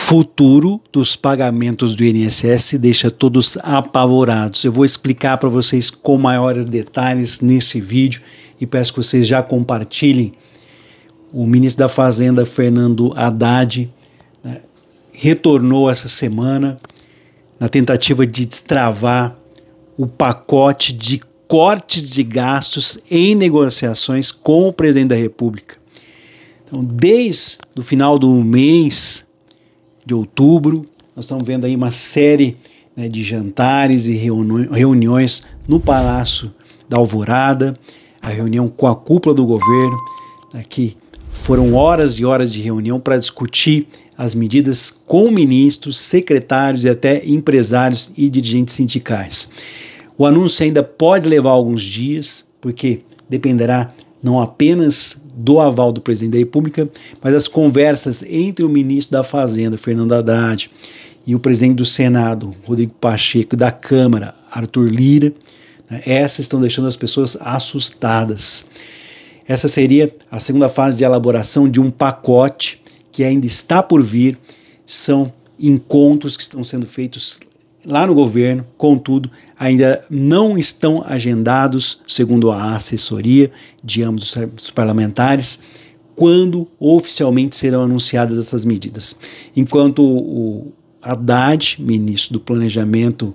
futuro dos pagamentos do INSS deixa todos apavorados. Eu vou explicar para vocês com maiores detalhes nesse vídeo e peço que vocês já compartilhem. O ministro da Fazenda, Fernando Haddad, retornou essa semana na tentativa de destravar o pacote de cortes de gastos em negociações com o presidente da República. Então, desde o final do mês de outubro, nós estamos vendo aí uma série de jantares e reuniões no Palácio da Alvorada, a reunião com a cúpula do governo, que foram horas e horas de reunião para discutir as medidas com ministros, secretários e até empresários e dirigentes sindicais. O anúncio ainda pode levar alguns dias, porque dependerá não apenas do aval do presidente da República, mas as conversas entre o ministro da Fazenda, Fernando Haddad, e o presidente do Senado, Rodrigo Pacheco, e da Câmara, Arthur Lira, essas estão deixando as pessoas assustadas. Essa seria a segunda fase de elaboração de um pacote que ainda está por vir. São encontros que estão sendo feitos lá no governo, contudo, ainda não estão agendados, segundo a assessoria de ambos os parlamentares, quando oficialmente serão anunciadas essas medidas. Enquanto o Haddad, ministro do Planejamento,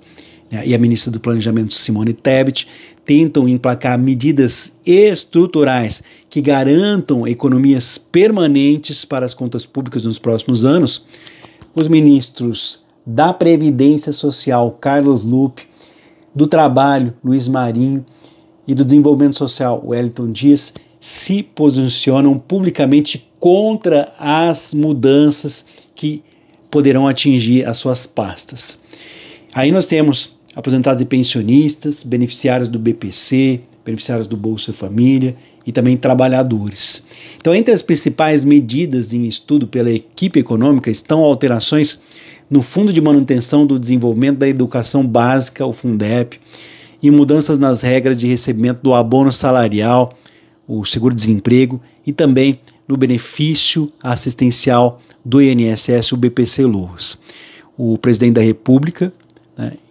e a ministra do Planejamento, Simone Tebet, tentam emplacar medidas estruturais que garantam economias permanentes para as contas públicas nos próximos anos, os ministros da Previdência Social, Carlos Lupe, do Trabalho, Luiz Marinho, e do Desenvolvimento Social, Wellington Dias, se posicionam publicamente contra as mudanças que poderão atingir as suas pastas. Aí nós temos aposentados e pensionistas, beneficiários do BPC, beneficiários do Bolsa Família e também trabalhadores. Então, entre as principais medidas em estudo pela equipe econômica estão alterações no Fundo de Manutenção do Desenvolvimento da Educação Básica, o Fundep, e mudanças nas regras de recebimento do abono salarial, o seguro-desemprego, e também no benefício assistencial do INSS, o BPC-Loas. O presidente da República,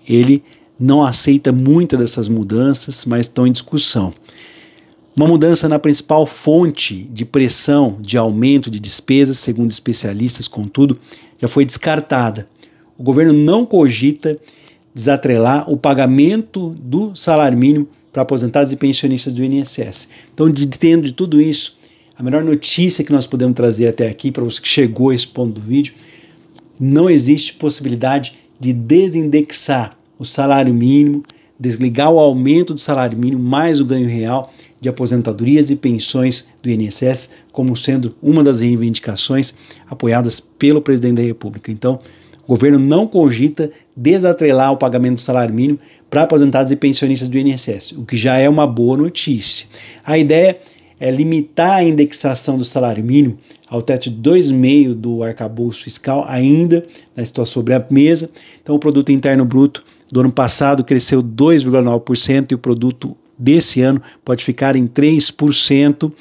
ele não aceita muitas dessas mudanças, mas estão em discussão. Uma mudança na principal fonte de pressão de aumento de despesas, segundo especialistas, contudo, já foi descartada. O governo não cogita desatrelar o pagamento do salário mínimo para aposentados e pensionistas do INSS. Então, dentro de tudo isso, a melhor notícia que nós podemos trazer até aqui, para você que chegou a esse ponto do vídeo, não existe possibilidade de desindexar o salário mínimo, desligar o aumento do salário mínimo mais o ganho real de aposentadorias e pensões do INSS como sendo uma das reivindicações apoiadas pelo presidente da República. Então, o governo não cogita desatrelar o pagamento do salário mínimo para aposentados e pensionistas do INSS, o que já é uma boa notícia. A ideia é limitar a indexação do salário mínimo ao teto de 2,5% do arcabouço fiscal, ainda está sobre a mesa. Então, o produto interno bruto do ano passado cresceu 2,9% e o produto desse ano pode ficar em 3%.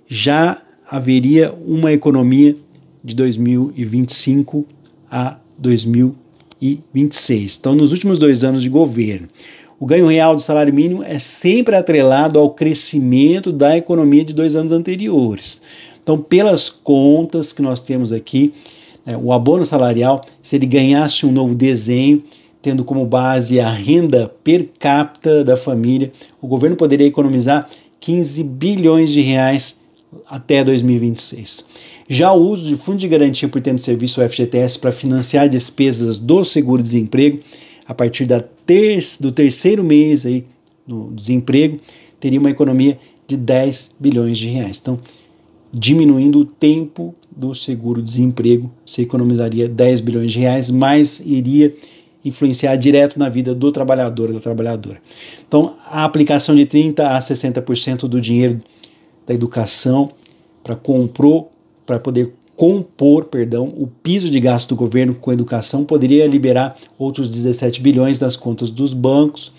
Já haveria uma economia de 2025 a 2026. Então, nos últimos 2 anos de governo, o ganho real do salário mínimo é sempre atrelado ao crescimento da economia de 2 anos anteriores. Então, pelas contas que nós temos aqui, o abono salarial, se ele ganhasse um novo desenho, tendo como base a renda per capita da família, o governo poderia economizar 15 bilhões de reais até 2026. Já o uso de fundo de garantia por tempo de serviço, o FGTS, para financiar despesas do seguro-desemprego, a partir do terceiro mês aí, do desemprego, teria uma economia de 10 bilhões de reais. Então, diminuindo o tempo do seguro-desemprego, você economizaria 10 bilhões de reais, mas iria influenciar direto na vida do trabalhador, da trabalhadora. Então, a aplicação de 30% a 60% do dinheiro da educação para poder compor o piso de gasto do governo com educação, poderia liberar outros 17 bilhões das contas dos bancos.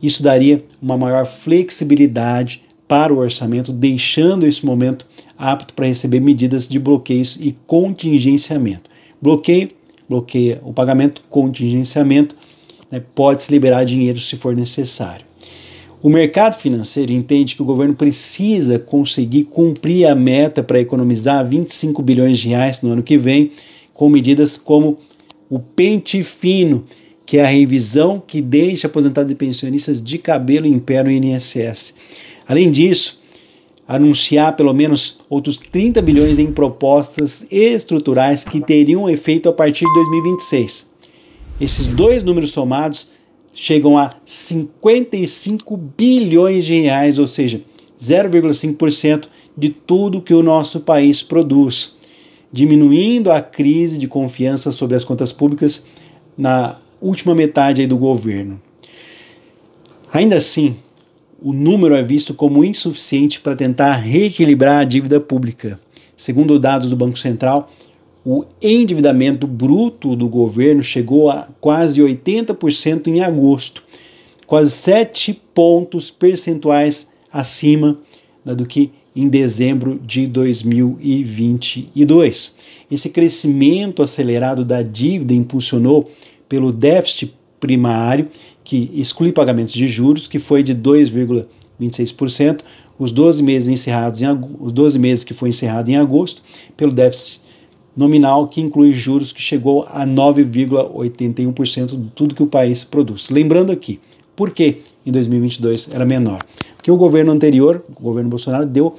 Isso daria uma maior flexibilidade para o orçamento, deixando esse momento apto para receber medidas de bloqueios e contingenciamento. bloqueia o pagamento, contingenciamento, né, pode-se liberar dinheiro se for necessário. O mercado financeiro entende que o governo precisa conseguir cumprir a meta para economizar 25 bilhões de reais no ano que vem, com medidas como o pente fino, que é a revisão que deixa aposentados e pensionistas de cabelo em pé no INSS. Além disso, anunciar pelo menos outros 30 bilhões em propostas estruturais que teriam efeito a partir de 2026. Esses dois números somados chegam a 55 bilhões de reais, ou seja, 0,5% de tudo que o nosso país produz, diminuindo a crise de confiança sobre as contas públicas na última metade aí do governo. Ainda assim, o número é visto como insuficiente para tentar reequilibrar a dívida pública. Segundo dados do Banco Central, o endividamento bruto do governo chegou a quase 80% em agosto, quase 7 pontos percentuais acima do que em dezembro de 2022. Esse crescimento acelerado da dívida impulsionou pelo déficit primário, que exclui pagamentos de juros, que foi de 2,26%, os 12 meses que foi encerrado em agosto, pelo déficit nominal, que inclui juros, que chegou a 9,81% de tudo que o país produz. Lembrando aqui, por que em 2022 era menor? Porque o governo anterior, o governo Bolsonaro, deu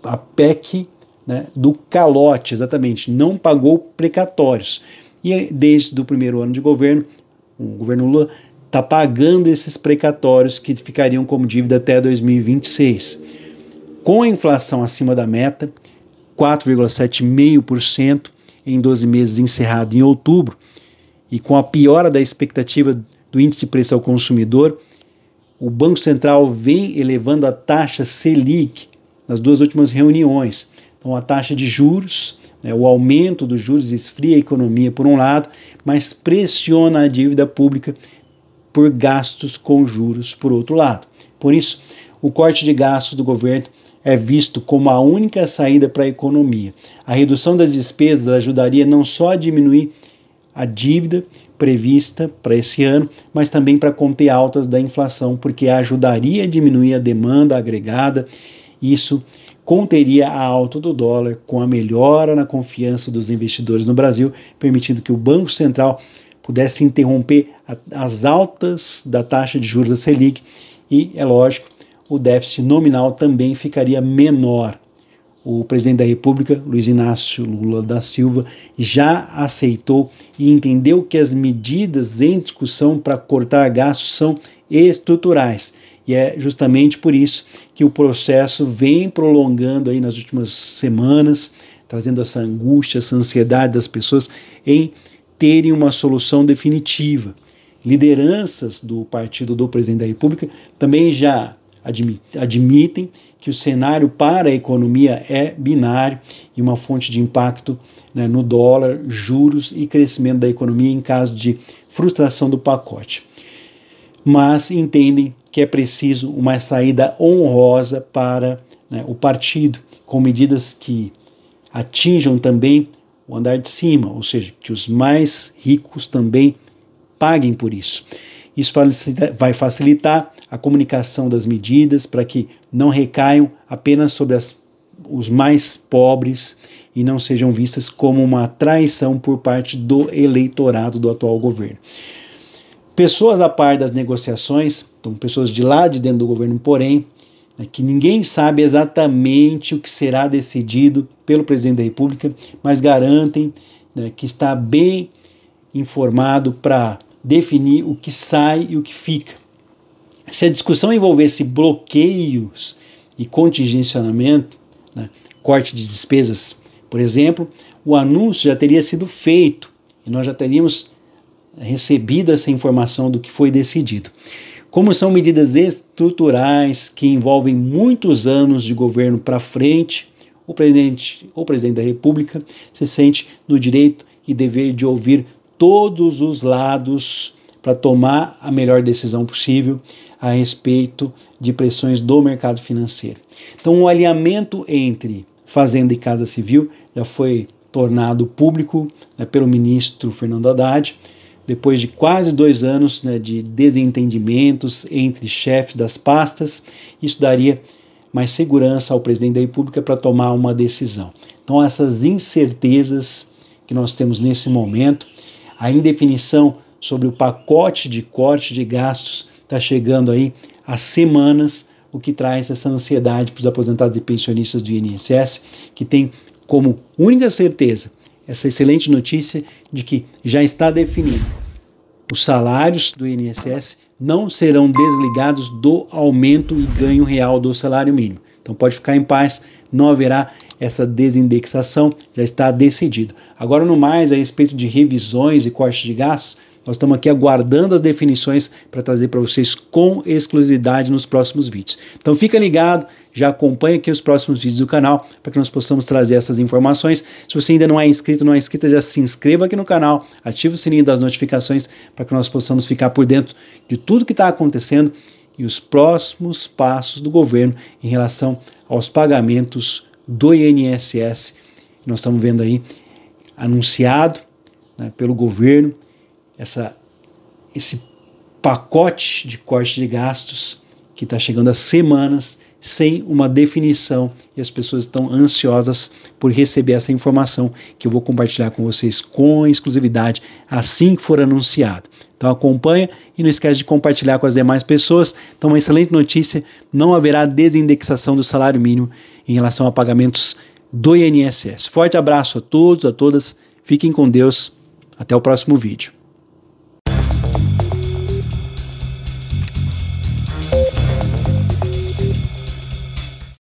a PEC, né, do calote, exatamente, não pagou precatórios. E desde o primeiro ano de governo, o governo Lula está pagando esses precatórios que ficariam como dívida até 2026. Com a inflação acima da meta, 4,75% em 12 meses encerrado em outubro, e com a piora da expectativa do índice de preço ao consumidor, o Banco Central vem elevando a taxa Selic nas duas últimas reuniões. Então, a taxa de juros, né, o aumento dos juros esfria a economia por um lado, mas pressiona a dívida pública por gastos com juros por outro lado. Por isso, o corte de gastos do governo é visto como a única saída para a economia. A redução das despesas ajudaria não só a diminuir a dívida prevista para esse ano, mas também para conter altas da inflação, porque ajudaria a diminuir a demanda agregada. Isso conteria a alta do dólar, com a melhora na confiança dos investidores no Brasil, permitindo que o Banco Central pudesse interromper as altas da taxa de juros da Selic e, é lógico, o déficit nominal também ficaria menor. O presidente da República, Luiz Inácio Lula da Silva, já aceitou e entendeu que as medidas em discussão para cortar gastos são estruturais. E é justamente por isso que o processo vem prolongando aí nas últimas semanas, trazendo essa angústia, essa ansiedade das pessoas em terem uma solução definitiva. Lideranças do partido do presidente da República também já admitem que o cenário para a economia é binário e uma fonte de impacto, né, no dólar, juros e crescimento da economia em caso de frustração do pacote. Mas entendem que é preciso uma saída honrosa para, né, o partido, com medidas que atinjam também o andar de cima, ou seja, que os mais ricos também paguem por isso. Isso vai facilitar a comunicação das medidas para que não recaiam apenas sobre os mais pobres e não sejam vistas como uma traição por parte do eleitorado do atual governo. Pessoas a par das negociações, então pessoas de lá de dentro do governo, porém, né, que ninguém sabe exatamente o que será decidido pelo presidente da República, mas garantem, né, que está bem informado para definir o que sai e o que fica. Se a discussão envolvesse bloqueios e contingenciamento, né, corte de despesas, por exemplo, o anúncio já teria sido feito e nós já teríamos recebido essa informação do que foi decidido. Como são medidas estruturais que envolvem muitos anos de governo para frente, o presidente da República se sente no direito e dever de ouvir todos os lados para tomar a melhor decisão possível a respeito de pressões do mercado financeiro. Então, o alinhamento entre Fazenda e Casa Civil já foi tornado público, né, pelo ministro Fernando Haddad, depois de quase 2 anos, né, de desentendimentos entre chefes das pastas. Isso daria mais segurança ao presidente da República para tomar uma decisão. Então, essas incertezas que nós temos nesse momento, a indefinição sobre o pacote de corte de gastos está chegando aí há semanas, o que traz essa ansiedade para os aposentados e pensionistas do INSS, que tem como única certeza essa excelente notícia de que já está definido. Os salários do INSS não serão desligados do aumento e ganho real do salário mínimo. Então pode ficar em paz, não haverá essa desindexação, já está decidido. Agora, no mais, a respeito de revisões e cortes de gastos, nós estamos aqui aguardando as definições para trazer para vocês com exclusividade nos próximos vídeos. Então fica ligado, já acompanha aqui os próximos vídeos do canal para que nós possamos trazer essas informações. Se você ainda não é inscrito, não é inscrita, já se inscreva aqui no canal, ative o sininho das notificações para que nós possamos ficar por dentro de tudo que está acontecendo e os próximos passos do governo em relação aos pagamentos do INSS. Nós estamos vendo aí anunciado, né, pelo governo esse pacote de corte de gastos que está chegando há semanas sem uma definição, e as pessoas estão ansiosas por receber essa informação que eu vou compartilhar com vocês com exclusividade assim que for anunciado. Então acompanha e não esquece de compartilhar com as demais pessoas. Então, uma excelente notícia: não haverá desindexação do salário mínimo em relação a pagamentos do INSS. Forte abraço a todos, a todas, fiquem com Deus, até o próximo vídeo.